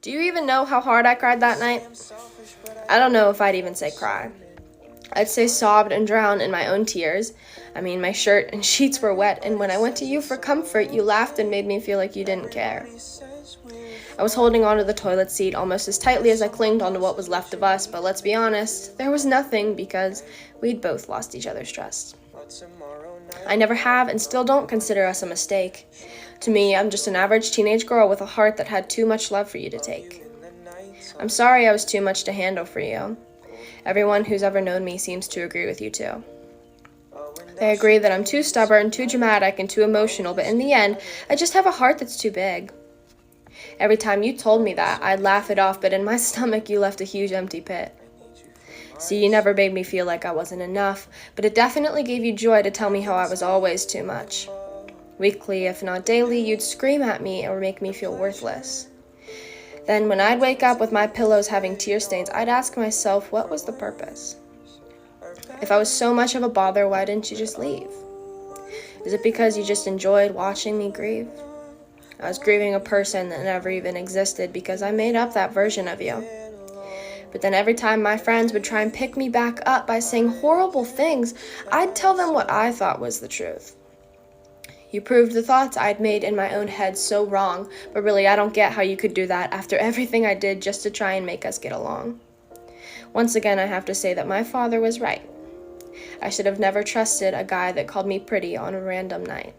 Do you even know how hard I cried that night? I don't know if I'd even say cry. I'd say sobbed and drowned in my own tears. I mean, my shirt and sheets were wet, and when I went to you for comfort, you laughed and made me feel like you didn't care. I was holding onto the toilet seat almost as tightly as I clinged onto what was left of us, but let's be honest, there was nothing because we'd both lost each other's trust. I never have and still don't consider us a mistake. To me, I'm just an average teenage girl with a heart that had too much love for you to take. I'm sorry I was too much to handle for you. Everyone who's ever known me seems to agree with you too. They agree that I'm too stubborn, too dramatic, and too emotional, but in the end, I just have a heart that's too big. Every time you told me that, I'd laugh it off, but in my stomach you left a huge empty pit. See, you never made me feel like I wasn't enough, but it definitely gave you joy to tell me how I was always too much. Weekly, if not daily, you'd scream at me or make me feel worthless. Then when I'd wake up with my pillows having tear stains, I'd ask myself, what was the purpose? If I was so much of a bother, why didn't you just leave? Is it because you just enjoyed watching me grieve? I was grieving a person that never even existed because I made up that version of you. But then every time my friends would try and pick me back up by saying horrible things, I'd tell them what I thought was the truth. You proved the thoughts I'd made in my own head so wrong, but really I don't get how you could do that after everything I did just to try and make us get along. Once again, I have to say that my father was right. I should have never trusted a guy that called me pretty on a random night.